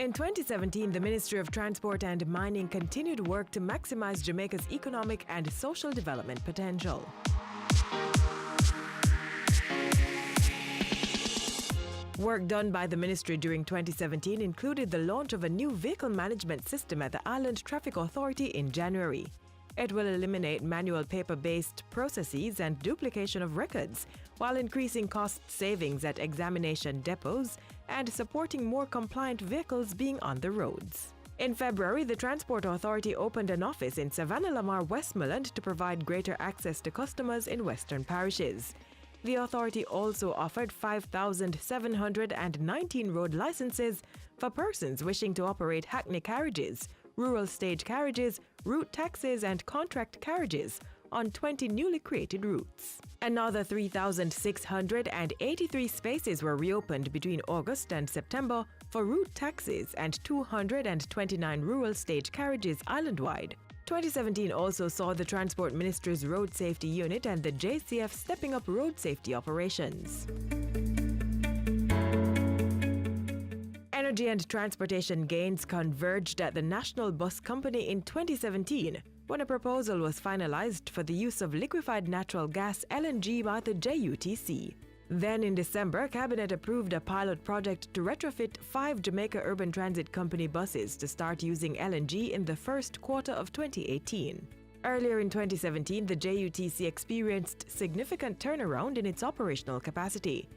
In 2017, the Ministry of Transport and Mining continued work to maximize Jamaica's economic and social development potential. Work done by the ministry during 2017 included the launch of a new vehicle management system at the Island Traffic Authority in January. It will eliminate manual paper-based processes and duplication of records, while increasing cost savings at examination depots and supporting more compliant vehicles being on the roads. In February, the Transport Authority opened an office in Savannah-Lamar, Westmoreland to provide greater access to customers in western parishes. The authority also offered 5,719 road licenses for persons wishing to operate hackney carriages, rural stage carriages, route taxis and contract carriages on 20 newly created routes. Another 3,683 spaces were reopened between August and September for route taxis and 229 rural stage carriages island-wide. 2017 also saw the Transport Ministry's Road Safety Unit and the JCF stepping up road safety operations. Energy and transportation gains converged at the National Bus Company in 2017 when a proposal was finalized for the use of liquefied natural gas (LNG) by the JUTC. Then in December, Cabinet approved a pilot project to retrofit 5 Jamaica Urban Transit Company buses to start using LNG in the first quarter of 2018. Earlier in 2017, the JUTC experienced significant turnaround in its operational capacity.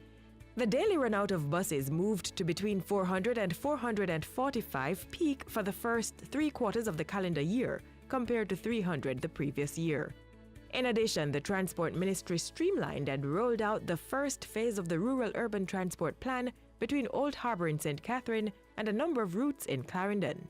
The daily run-out of buses moved to between 400 and 445 peak for the first 3 quarters of the calendar year, compared to 300 the previous year. In addition, the Transport Ministry streamlined and rolled out the first phase of the Rural Urban Transport Plan between Old Harbour in St. Catherine and a number of routes in Clarendon.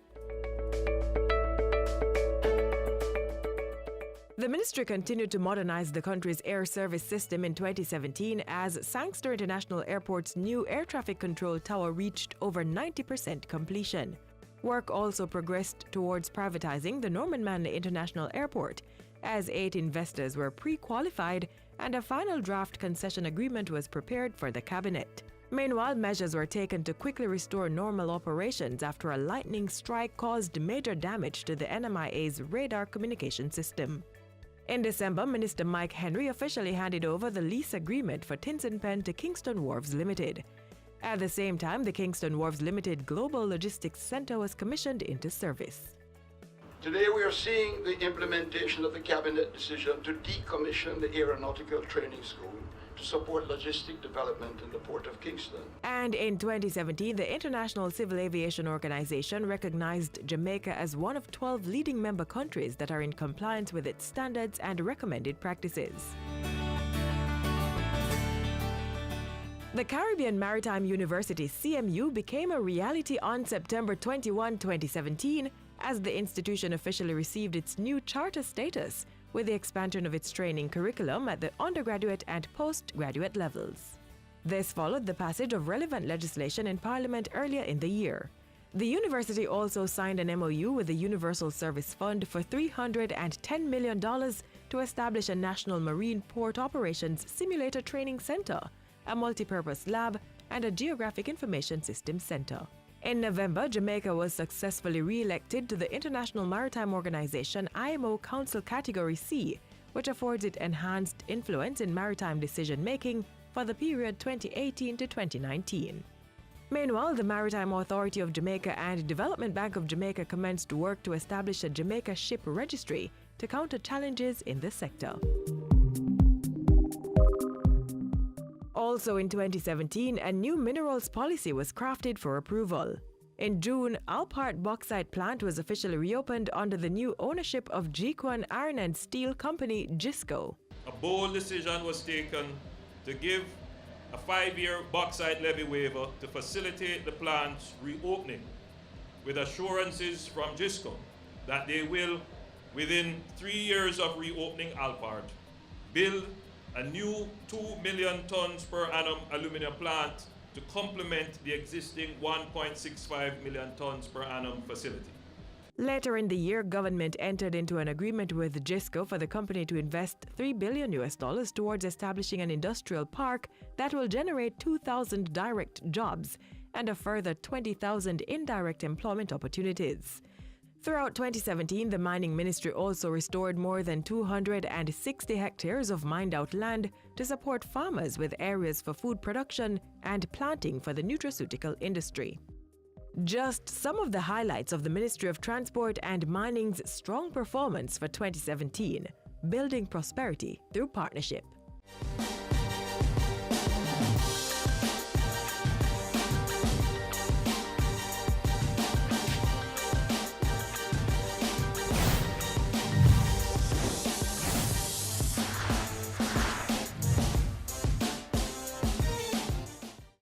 The ministry continued to modernize the country's air service system in 2017 as Sangster International Airport's new air traffic control tower reached over 90% completion. Work also progressed towards privatizing the Norman Manley International Airport, as 8 investors were pre-qualified and a final draft concession agreement was prepared for the cabinet. Meanwhile, measures were taken to quickly restore normal operations after a lightning strike caused major damage to the NMIA's radar communication system. In December, Minister Mike Henry officially handed over the lease agreement for Tinson Pen to Kingston Wharves Limited. At the same time, the Kingston Wharves Limited Global Logistics Center was commissioned into service. Today we are seeing the implementation of the Cabinet decision to decommission the Aeronautical Training School to support logistic development in the Port of Kingston. And in 2017, the International Civil Aviation Organization recognized Jamaica as one of 12 leading member countries that are in compliance with its standards and recommended practices. The Caribbean Maritime University (CMU) became a reality on September 21, 2017, as the institution officially received its new charter status with the expansion of its training curriculum at the undergraduate and postgraduate levels. This followed the passage of relevant legislation in Parliament earlier in the year. The university also signed an MOU with the Universal Service Fund for $310 million to establish a National Marine Port Operations Simulator Training Center, a multi-purpose lab, and a Geographic Information System Center. In November, Jamaica was successfully re-elected to the International Maritime Organization IMO Council Category C, which affords it enhanced influence in maritime decision-making for the period 2018 to 2019. Meanwhile, the Maritime Authority of Jamaica and Development Bank of Jamaica commenced work to establish a Jamaica Ship Registry to counter challenges in the sector. Also in 2017, a new minerals policy was crafted for approval. In June, Alpart Bauxite Plant was officially reopened under the new ownership of Gequan Iron and Steel Company, GISCO. A bold decision was taken to give a 5-year bauxite levy waiver to facilitate the plant's reopening, with assurances from GISCO that they will, within 3 years of reopening Alpart, build a new 2 million tons per annum alumina plant to complement the existing 1.65 million tons per annum facility. Later in the year, government entered into an agreement with GISCO for the company to invest $3 billion towards establishing an industrial park that will generate 2,000 direct jobs and a further 20,000 indirect employment opportunities. Throughout 2017, the Mining Ministry also restored more than 260 hectares of mined-out land to support farmers with areas for food production and planting for the nutraceutical industry. Just some of the highlights of the Ministry of Transport and Mining's strong performance for 2017, building prosperity through partnership.